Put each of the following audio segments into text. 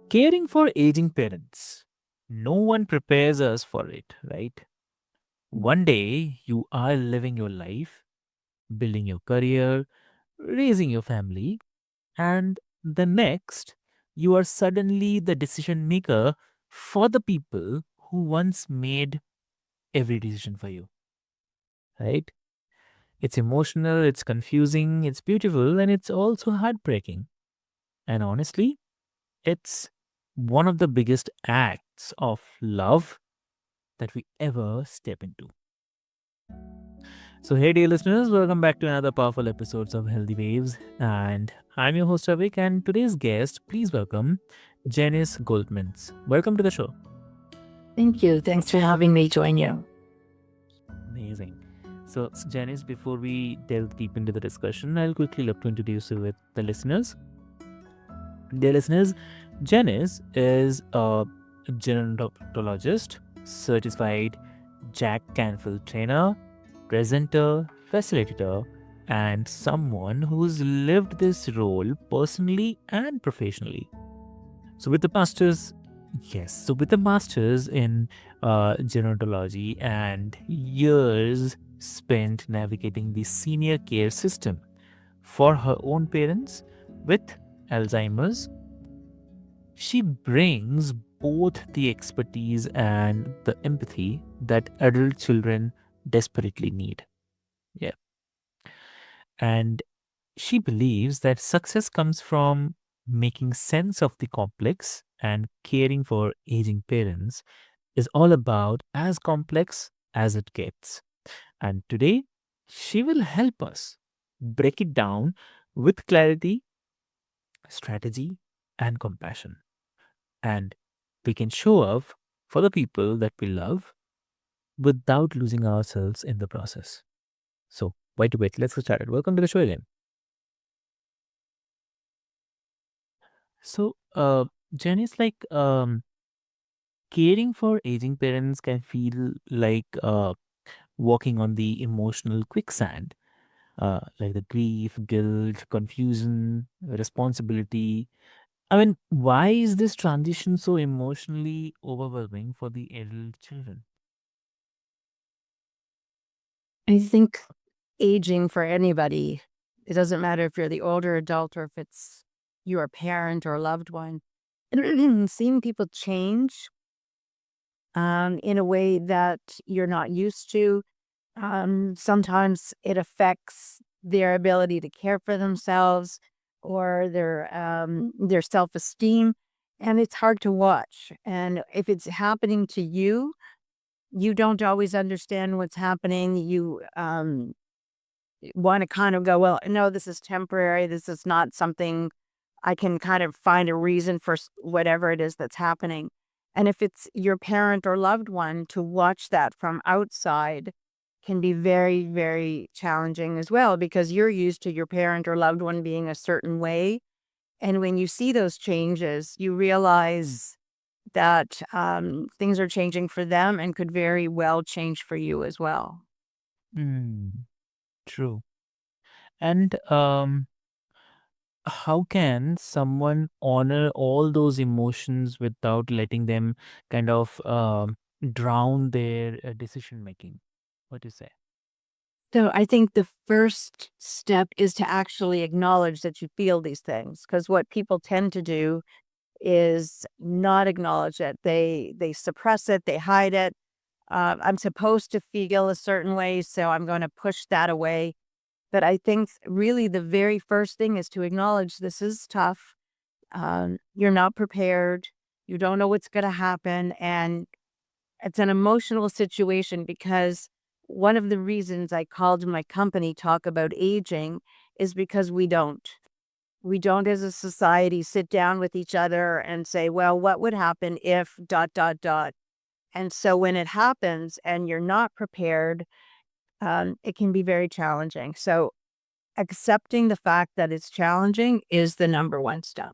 Caring for aging parents. No one prepares us for it, right? One day you are living your life, building your career, raising your family, and the next you are suddenly the decision maker for the people who once made every decision for you, right? It's emotional, it's confusing, it's beautiful, and it's also heartbreaking. And honestly, it's one of the biggest acts of love that we ever step into. So, hey, dear listeners, welcome back to another powerful episodes of Healthy Waves. And I'm your host, Avik, and today's guest, please welcome Janice Goldmintz. Welcome to the show. Thank you. Thanks for having me join you. Amazing. So, Janice, before we delve deep into the discussion, I'll quickly love to introduce you with the listeners. Dear listeners, Janice is a gerontologist, certified Jack Canfield trainer, presenter, facilitator, and someone who's lived this role personally and professionally. So, with the masters in gerontology and years spent navigating the senior care system for her own parents with Alzheimer's, she brings both the expertise and the empathy that adult children desperately need. Yeah. And she believes that success comes from making sense of the complex, and caring for aging parents is all about as complex as it gets. And today, she will help us break it down with clarity, strategy, and compassion. And we can show up for the people that we love without losing ourselves in the process. So, why to wait? Let's get started. Welcome to the show again. So, Janice, caring for aging parents can feel like walking on the emotional quicksand, like the grief, guilt, confusion, responsibility. I mean, why is this transition so emotionally overwhelming for the adult children? I think aging for anybody, it doesn't matter if you're the older adult or if it's you're a parent or a loved one, seeing people change in a way that you're not used to. Sometimes it affects their ability to care for themselves or their self esteem, and it's hard to watch. And if it's happening to you, you don't always understand what's happening. You want to kind of go, well, no, this is temporary. This is not something I can kind of find a reason for whatever it is that's happening. And if it's your parent or loved one, to watch that from outside can be very, very challenging as well, because you're used to your parent or loved one being a certain way. And when you see those changes, you realize that things are changing for them and could very well change for you as well. Hmm, true. And how can someone honor all those emotions without letting them kind of drown their decision making? What do you say? So I think the first step is to actually acknowledge that you feel these things, because what people tend to do is not acknowledge it. They suppress it, they hide it. I'm supposed to feel a certain way, so I'm going to push that away. But I think really the very first thing is to acknowledge this is tough. You're not prepared. You don't know what's going to happen. And it's an emotional situation, because one of the reasons I called my company Talk About Aging is because we don't. We don't as a society sit down with each other and say, well, what would happen if dot, dot, dot. And so when it happens and you're not prepared, it can be very challenging. So accepting the fact that it's challenging is the number one step.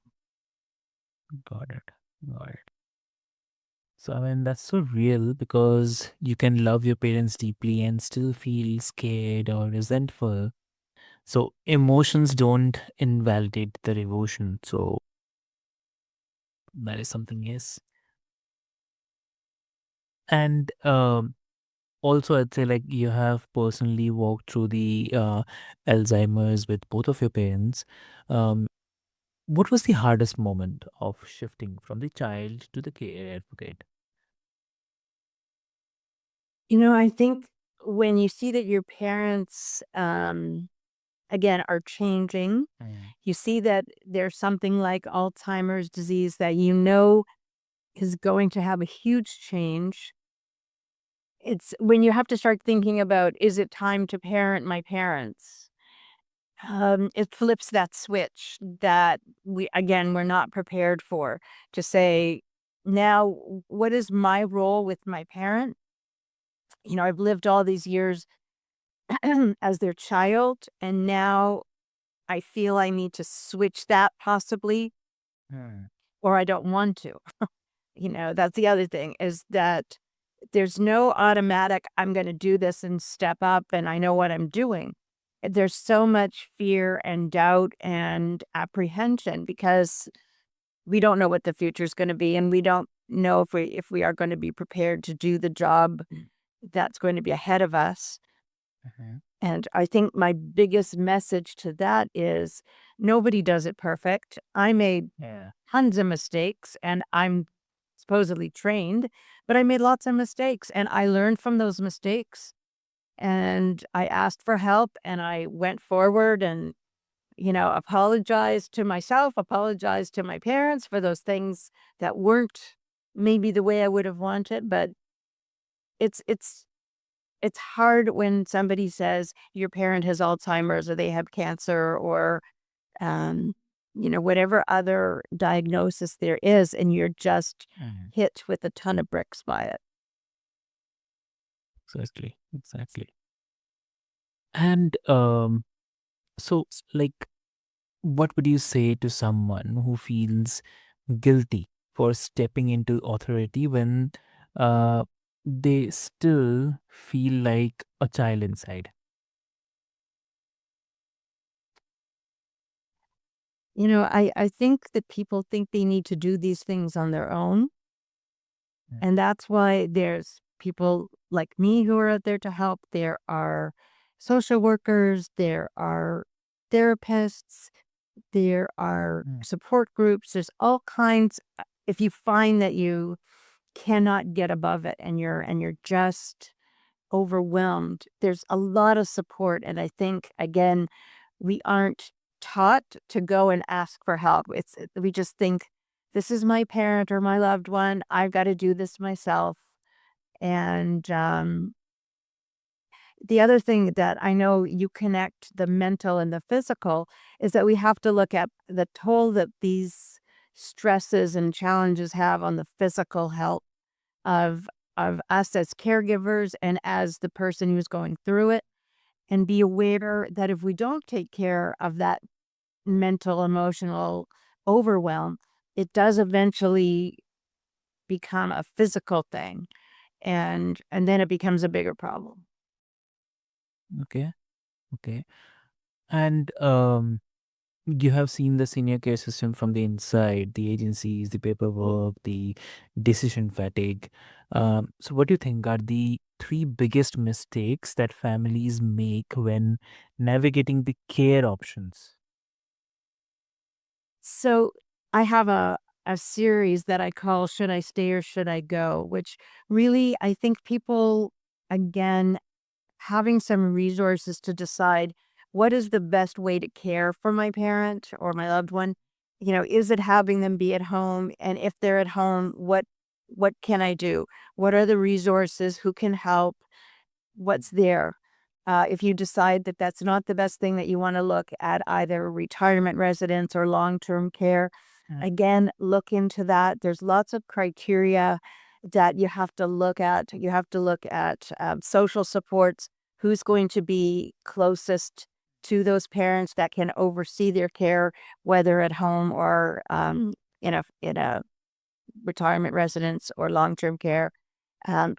Got it. Got it. So, I mean, that's so real because you can love your parents deeply and still feel scared or resentful. So, emotions don't invalidate the devotion. So, That is something, yes. And also, I'd say like you have personally walked through the Alzheimer's with both of your parents. Um, what was the hardest moment of shifting from the child to the care advocate? I think when you see that your parents, again, are changing, Mm. you see that there's something like Alzheimer's disease that is going to have a huge change. It's when you have to start thinking about, is it time to parent my parents? It flips that switch that we're not prepared for, to say, now, what is my role with my parent? I've lived all these years as their child, and now I feel I need to switch that possibly, Mm. or I don't want to. That's the other thing, is that there's no automatic, I'm going to do this and step up and I know what I'm doing. There's so much fear and doubt and apprehension because we don't know what the future is going to be, and we don't know if we are going to be prepared to do the job that's going to be ahead of us. Mhm. And I think my biggest message to that is nobody does it perfect. I made Yeah. tons of mistakes and I'm supposedly trained, but I made lots of mistakes and I learned from those mistakes and I asked for help and I went forward and, apologized to myself, apologized to my parents for those things that weren't maybe the way I would have wanted, but it's it's it's hard when somebody says your parent has Alzheimer's or they have cancer or, um, whatever other diagnosis there is, and you're just Mhm. hit with a ton of bricks by it. Exactly. Exactly. And so like, what would you say to someone who feels guilty for stepping into authority when uh, they still feel like a child inside? I think that people think they need to do these things on their own. Mm. And that's why there's people like me who are out there to help. There are social workers, there are therapists, there are Mm. support groups. There's all kinds. If you find that you cannot get above it and you're just overwhelmed, there's a lot of support. And I think, again, we aren't taught to go and ask for help. We just think, this is my parent or my loved one. I've got to do this myself. And the other thing that I know you connect the mental and the physical is that we have to look at the toll that these stresses and challenges have on the physical health of of us as caregivers and as the person who's going through it, and be aware that if we don't take care of that mental emotional overwhelm, it does eventually become a physical thing, and then it becomes a bigger problem. Okay. Okay. And you have seen the senior care system from the inside, the agencies, the paperwork, the decision fatigue. So, what do you think are the three biggest mistakes that families make when navigating the care options? So I have a series that I call Should I Stay or Should I Go? Which really, I think people, again, having some resources to decide what is the best way to care for my parent or my loved one. Is it having them be at home? And if they're at home, what can I do? What are the resources? Who can help? What's there? If you decide that that's not the best thing, that you want to look at either retirement residence or long-term care, Mm. again, look into that. There's lots of criteria that you have to look at. You have to look at social supports, who's going to be closest to those parents that can oversee their care, whether at home or in a retirement residence or long-term care.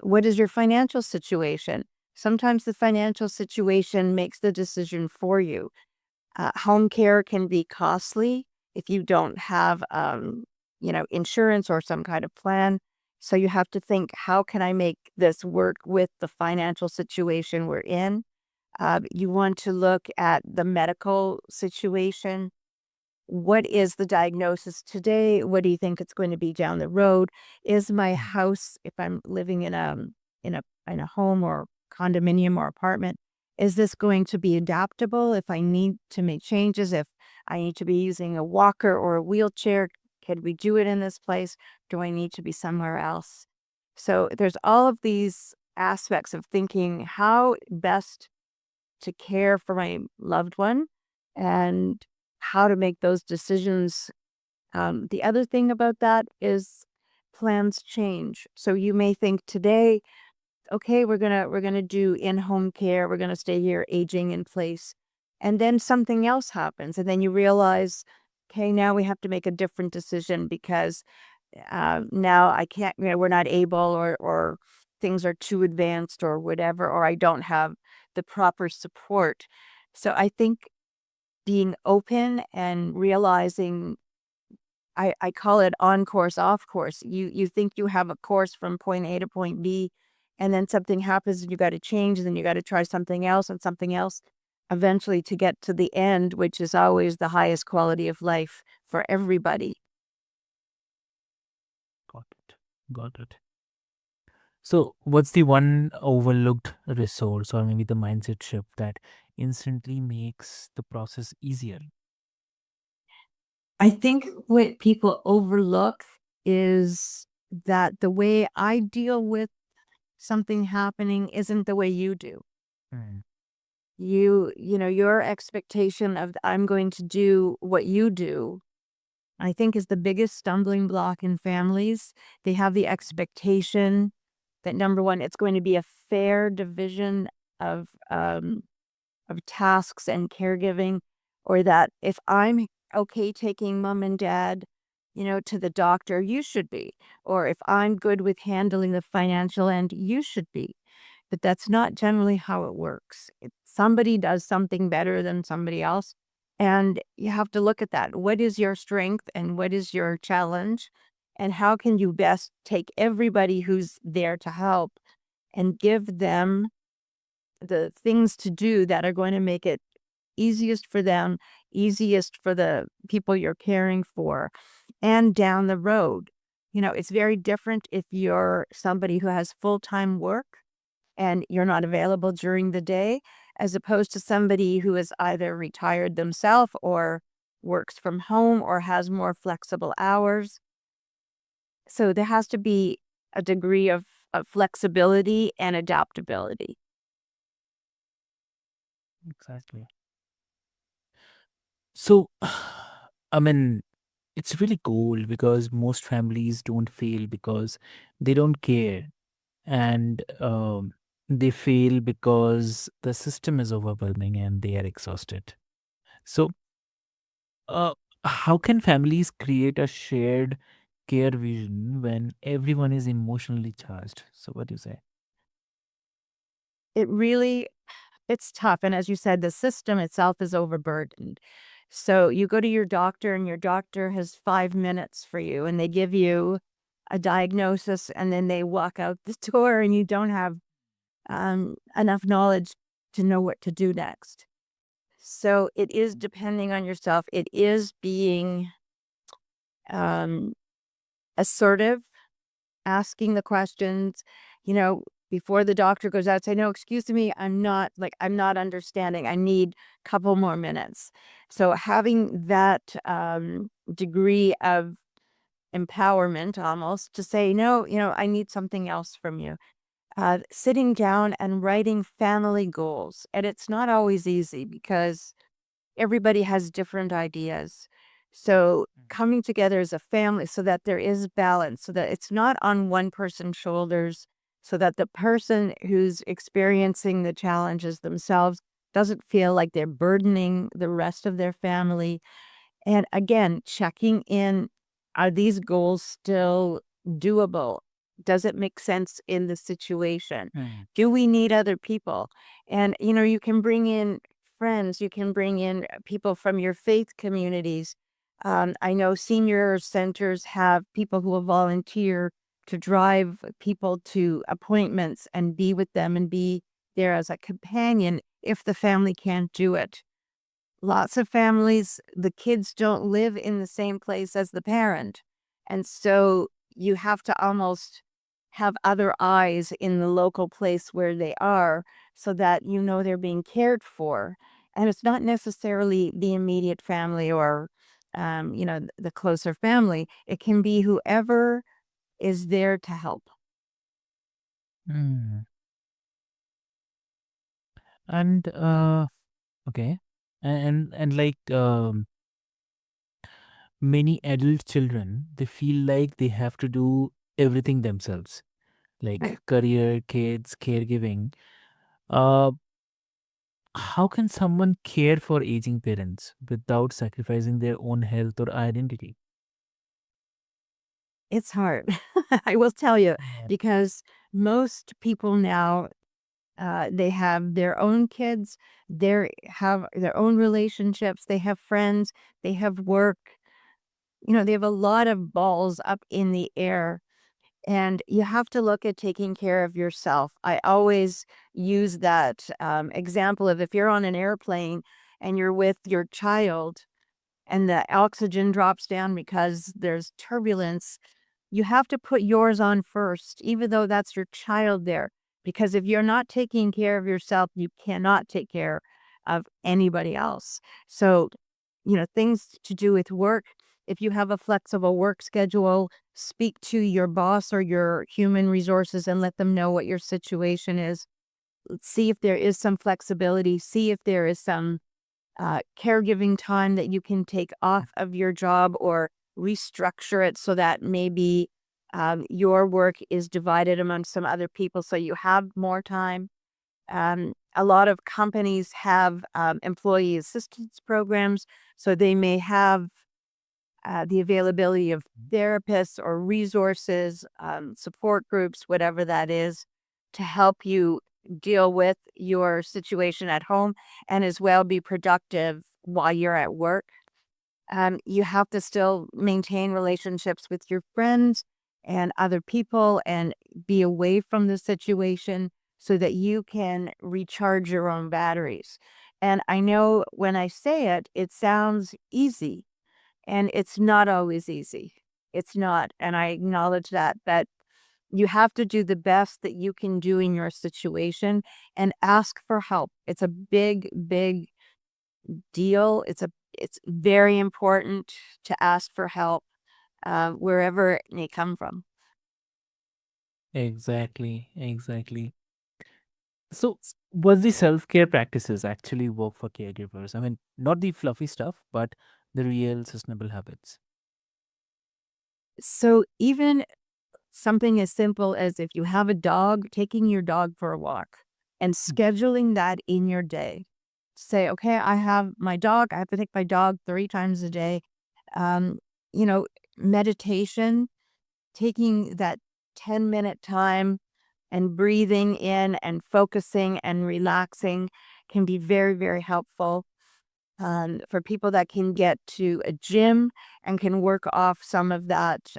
What is your financial situation? Sometimes the financial situation makes the decision for you. Home care can be costly if you don't have insurance or some kind of plan. So you have to think, how can I make this work with the financial situation we're in? You want to look at the medical situation. What is the diagnosis today? What do you think it's going to be down the road? Is my Mm. house, if I'm living in a home or condominium or apartment, is this going to be adaptable if I need to make changes? If I need to be using a walker or a wheelchair, can we do it in this place? Do I need to be somewhere else? So there's all of these aspects of thinking how best to care for my loved one and how to make those decisions. The other thing about that is plans change. So you may think today, okay, we're gonna do in-home care, we're gonna stay here aging in place. And then something else happens, and then you realize, okay, now we have to make a different decision because now I can't, we're not able, or things are too advanced or whatever, or I don't have the proper support. So I think being open and realizing, I call it on course, off course. You think you have a course from point A to point B, and then something happens and you got to change, and then you got to try something else and something else, eventually to get to the end, which is always the highest quality of life for everybody. Got it. Got it. So, what's the one overlooked resource or maybe the mindset shift that instantly makes the process easier? I think what people overlook is that the way I deal with something happening isn't the way you do. Mm. Your expectation of I'm going to do what you do, I think is the biggest stumbling block in families. They have the expectation that number one, it's going to be a fair division of um, of tasks and caregiving, or that if I'm okay taking mom and dad, to the doctor, you should be, or if I'm good with handling the financial end, you should be. But that's not generally how it works. Somebody does something better than somebody else. And you have to look at that. What is your strength and what is your challenge? And how can you best take everybody who's there to help and give them the things to do that are going to make it easiest for them, easiest for the people you're caring for, and down the road. It's very different if you're somebody who has full-time work and you're not available during the day, as opposed to somebody who is either retired themselves or works from home or has more flexible hours. So there has to be a degree of flexibility and adaptability. Exactly. So, I mean, it's really cool because most families don't fail because they don't care, and they fail because the system is overwhelming and they are exhausted. So, uh, how can families create a shared care vision when everyone is emotionally charged? So, what do you say? It really It's tough, and as you said, the system itself is overburdened. So you go to your doctor, and your doctor has 5 minutes for you, and they give you a diagnosis, and then they walk out the door, and you don't have, enough knowledge to know what to do next. So it is depending on yourself. It is being, um, assertive, asking the questions, before the doctor goes out, say, "No, excuse me, I'm not understanding. I need a couple more minutes." So having that degree of empowerment almost to say, "No, I need something else from you." Sitting down and writing family goals. And it's not always easy because everybody has different ideas. So coming together as a family so that there is balance, so that it's not on one person's shoulders, so that the person who's experiencing the challenges themselves doesn't feel like they're burdening the rest of their family. And again, checking in, are these goals still doable? Does it make sense in the situation? Mm. Do we need other people? And, you can bring in friends, you can bring in people from your faith communities. I know senior centers have people who will volunteer to drive people to appointments and be with them and be there as a companion if the family can't do it. Lots of families, the kids don't live in the same place as the parent. And so you have to almost have other eyes in the local place where they are so that you know they're being cared for. And it's not necessarily the immediate family or, the closer family. It can be whoever is there to help. Mm. And okay, and like many adult children, they feel like they have to do everything themselves, like career, kids, caregiving. Uh, how can someone care for aging parents without sacrificing their own health or identity? It's hard. I will tell you, Yeah. because most people now, they have their own kids, they have their own relationships, they have friends, they have work. They have a lot of balls up in the air, and you have to look at taking care of yourself. I always use that example of if you're on an airplane and you're with your child and the oxygen drops down because there's turbulence, you have to put yours on first, even though that's your child there. Because if you're not taking care of yourself, you cannot take care of anybody else. So, things to do with work, if you have a flexible work schedule, speak to your boss or your human resources and let them know what your situation is. See if there is some flexibility, see if there is some caregiving time that you can take off of your job or restructure it so that maybe your work is divided among some other people so you have more time. A lot of companies have employee assistance programs, so they may have the availability of therapists or resources, support groups, whatever that is, to help you deal with your situation at home and as well be productive while you're at work. You have to still maintain relationships with your friends and other people and be away from the situation so that you can recharge your own batteries. And I know when I say it, it sounds easy, and it's not always easy. It's not, and I acknowledge that you have to do the best that you can do in your situation and ask for help. It's a big, big deal. It's very important to ask for help, wherever it may come from. Exactly, exactly. So, what the self care practices actually work for caregivers? I mean, not the fluffy stuff, but the real sustainable habits. So even something as simple as if you have a dog, taking your dog for a walk and Mm. scheduling that in your day. Say, okay, I have my dog, I have to take my dog 3 times a day. Um, you know, meditation, taking that 10-minute time and breathing in and focusing and relaxing can be very, very helpful. For people that can get to a gym and can work off some of that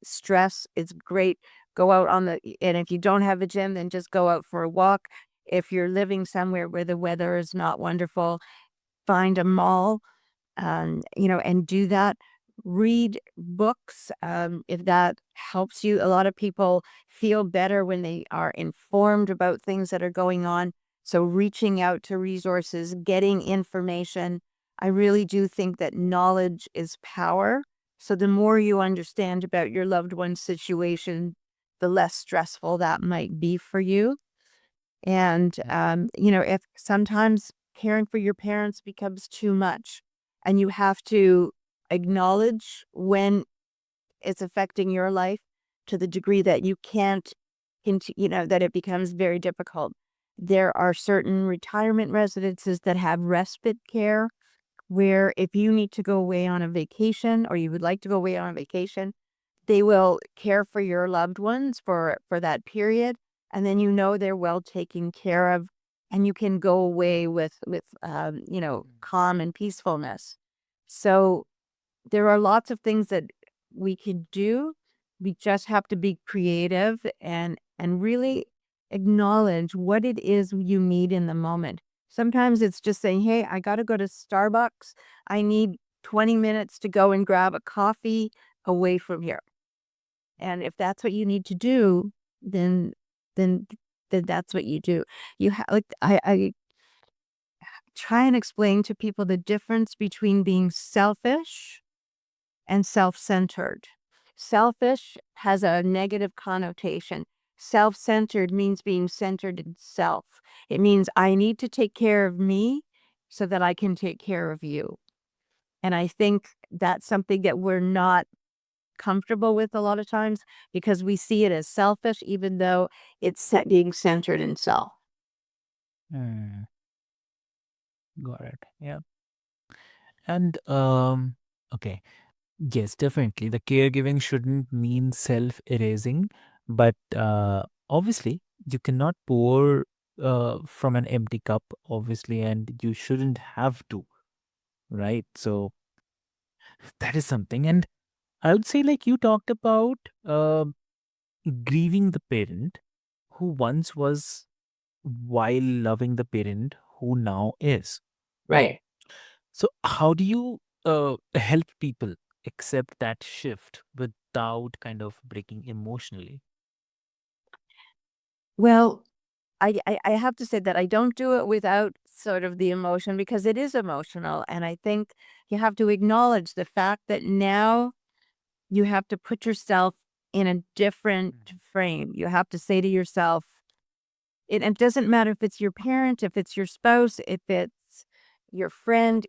stress, it's great. Go out and if you don't have a gym, then just go out for a walk. If you're living somewhere where the weather is not wonderful, find a mall, and do that. Read books, if that helps you. A lot of people feel better when they are informed about things that are going on. So, reaching out to resources, getting information. I really do think that knowledge is power. So, the more you understand about your loved one's situation, the less stressful that might be for you. And, if sometimes caring for your parents becomes too much and you have to acknowledge when it's affecting your life to the degree that you can't, that it becomes very difficult. There are certain retirement residences that have respite care where if you need to go away on a vacation or you would like to go away on a vacation, they will care for your loved ones for that period, and then they're well taken care of, and you can go away with calm and peacefulness. So, there are lots of things that we can do. We just have to be creative and really acknowledge what it is you need in the moment. Sometimes it's just saying, "Hey, I got to go to Starbucks. I need 20 minutes to go and grab a coffee away from here." And if that's what you need to do, then then then that's what you do. You have like I try and explain to people the difference between being selfish and self-centered. Selfish has a negative connotation. Self-centered means being centered in self. It means I need to take care of me so that I can take care of you. And I think that's something that we're not comfortable with a lot of times because we see it as selfish, even though it's being centered in self. Hmm, got it. Yeah. And okay. Yes, definitely. The caregiving shouldn't mean self-erasing, but obviously you cannot pour from an empty cup, obviously, and you shouldn't have to, right? So that is something. And I would say, like you talked about grieving the parent who once was while loving the parent who now is. Right. So, how do you help people accept that shift without kind of breaking emotionally? Well, I have to say that I don't do it without sort of the emotion because it is emotional. And I think you have to acknowledge the fact that now you have to put yourself in a different Mm. frame. You have to say to yourself, it doesn't matter if it's your parent, if it's your spouse, if it's your friend,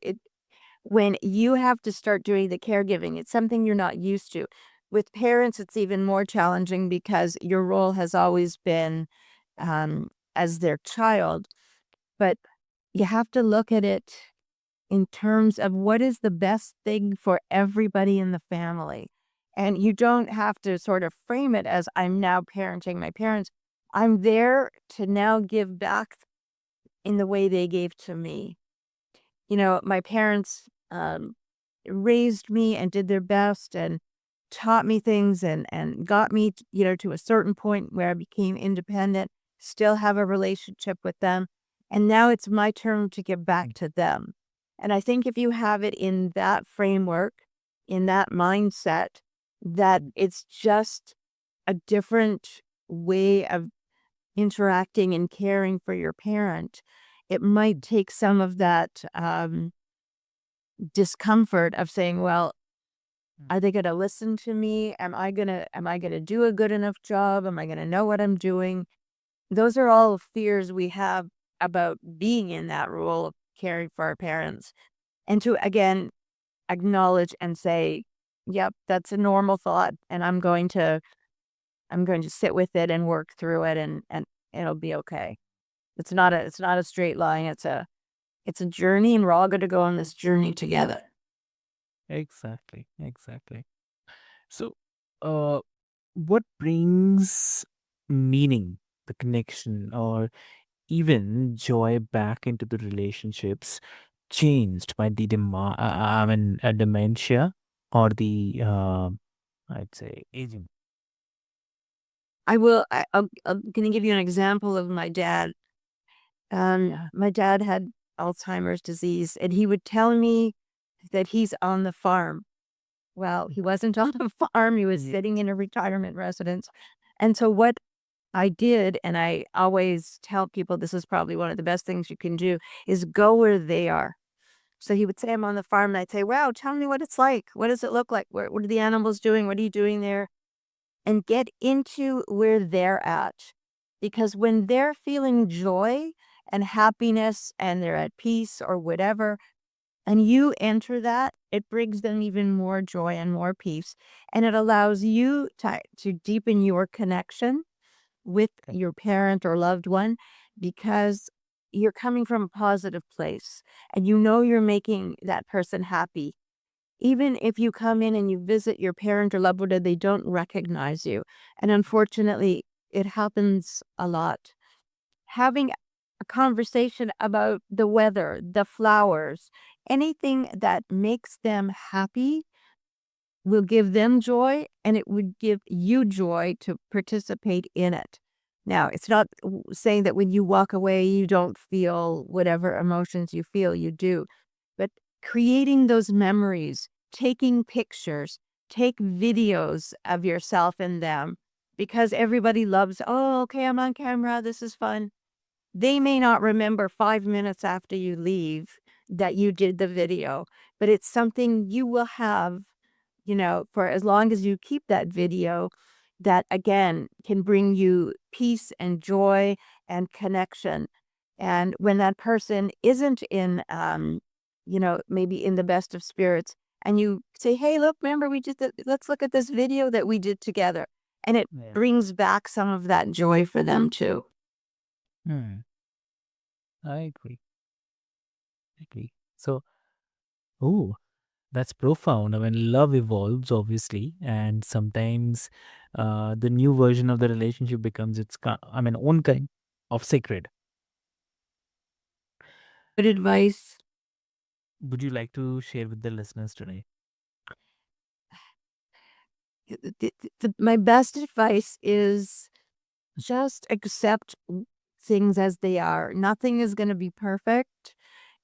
when you have to start doing the caregiving, it's something you're not used to. With parents, it's even more challenging because your role has always been as their child, but you have to look at it in terms of what is the best thing for everybody in the family. And you don't have to sort of frame it as I'm now parenting my parents. I'm there to now give back in the way they gave to me. You know, my parents raised me and did their best and taught me things and got me, to a certain point where I became independent, still have a relationship with them. And now it's my turn to give back Mm. to them. And I think if you have it in that framework, in that mindset, that it's just a different way of interacting and caring for your parent, it might take some of that discomfort of saying, well, Mm. are they going to listen to me? Am I going to do a good enough job? Am I going to know what I'm doing? Those are all fears we have about being in that role of caring for our parents. And to again acknowledge and say, yep, that's a normal thought and I'm going to sit with it and work through it and it'll be okay. It's not a straight line. It's a journey and we're all going to go on this journey together. Exactly, exactly. So, uh, what brings meaning, the connection, or even joy back into the relationships changed by the dementia or the I'd say aging? I'm going to give you an example of my dad. Yeah. My dad had Alzheimer's disease, and he would tell me that he's on the farm. Well, he wasn't on a farm, he was Yeah. sitting in a retirement residence. And so what I did, and I always tell people this is probably one of the best things you can do, is go where they are. So he would say, I'm on the farm, and I'd say, wow, tell me what it's like. What does it look like? What are the animals doing? What are you doing there? And get into where they're at. Because when they're feeling joy and happiness and they're at peace or whatever, and you enter that, it brings them even more joy and more peace. And it allows you to deepen your connection with your parent or loved one because you're coming from a positive place and you know you're making that person happy. Even if you come in and you visit your parent or loved one and they don't recognize you. And unfortunately, it happens a lot. Having a conversation about the weather, the flowers, anything that makes them happy will give them joy, and it would give you joy to participate in it. Now, it's not saying that when you walk away, you don't feel whatever emotions you feel, you do. But creating those memories, taking pictures, take videos of yourself in them, because everybody loves, oh, okay, I'm on camera, this is fun. They may not remember 5 minutes after you leave that you did the video, but it's something you will have, for as long as you keep that video, that again can bring you peace and joy and connection. And when that person isn't in, maybe in the best of spirits, and you say, hey, look, remember we did that, let's look at this video that we did together. And it Yeah. brings back some of that joy for them too. Hmm. I agree. So, oh, that's profound. I mean, love evolves, obviously, and sometimes the new version of the relationship becomes own kind of sacred. Good advice. Would you like to share with the listeners today? My best advice is just accept things as they are. Nothing is going to be perfect.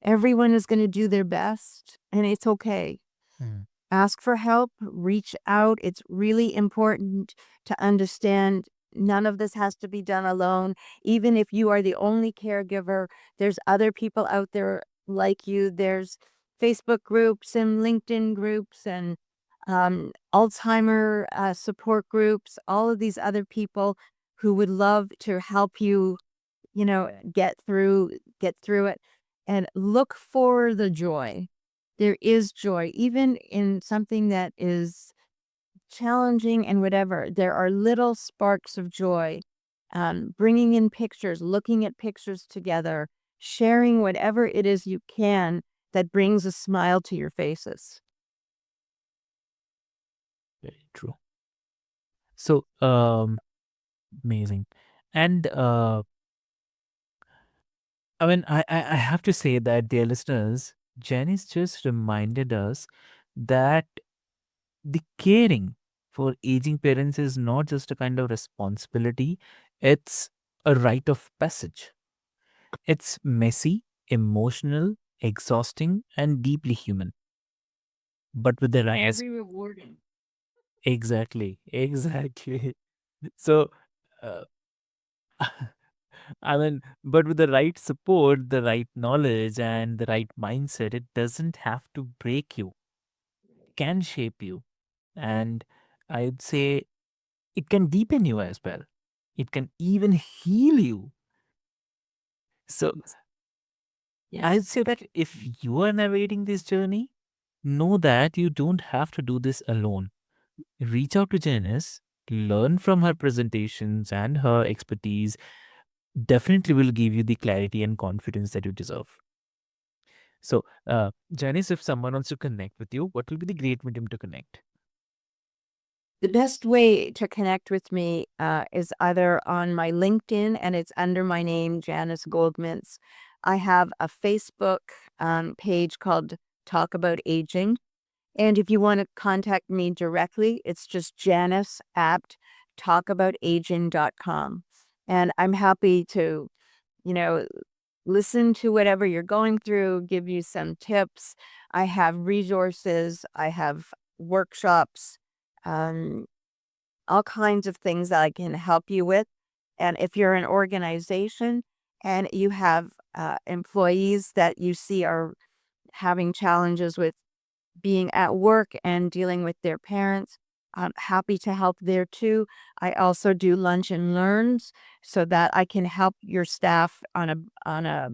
Everyone is going to do their best, and it's okay. Hmm. Ask for help, reach out. It's really important to understand none of this has to be done alone. Even if you are the only caregiver, there's other people out there like you. There's Facebook groups and LinkedIn groups and Alzheimer support groups, all of these other people who would love to help you, get through it, and look for the joy. There is joy, even in something that is challenging and whatever. There are little sparks of joy. Bringing in pictures, looking at pictures together, sharing whatever it is you can that brings a smile to your faces. Very true. So, amazing. And I have to say that, dear listeners, Janice just reminded us that the caring for aging parents is not just a kind of responsibility, it's a rite of passage. It's messy, emotional, exhausting, and deeply human. But with the right. And very rewarding. Exactly. So, uh, but with the right support, the right knowledge, and the right mindset, it doesn't have to break you, can shape you. And I'd say it can deepen you as well. It can even heal you. So I'd say that if you are navigating this journey, know that you don't have to do this alone. Reach out to Janice, learn from her presentations and her expertise. Definitely will give you the clarity and confidence that you deserve. So, Janice, if someone wants to connect with you, what will be the great medium to connect? The best way to connect with me is either on my LinkedIn, and it's under my name, Janice Goldmintz. I have a Facebook page called Talk About Aging. And if you want to contact me directly, it's just Janice at talkaboutaging.com. And I'm happy to, you know, listen to whatever you're going through, give you some tips. I have resources, I have workshops, um, all kinds of things that I can help you with. And if you're an organization and you have employees that you see are having challenges with being at work and dealing with their parents, I'm happy to help there too. I also do lunch and learns so that I can help your staff on a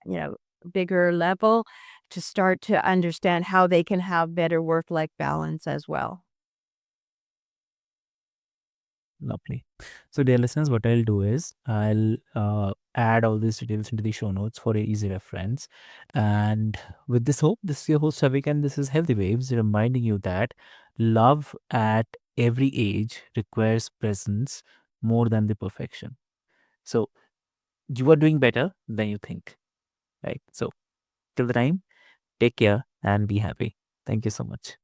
you know bigger level to start to understand how they can have better work-life balance as well. Lovely. So, dear listeners, what I'll do is I'll add all these details into the show notes for a easy reference. And with this hope, this is your host Avik, and this is Healthy Waves, reminding you that love at every age requires presence more than the perfection. So, you are doing better than you think, right? So, till the time, take care and be happy. Thank you so much.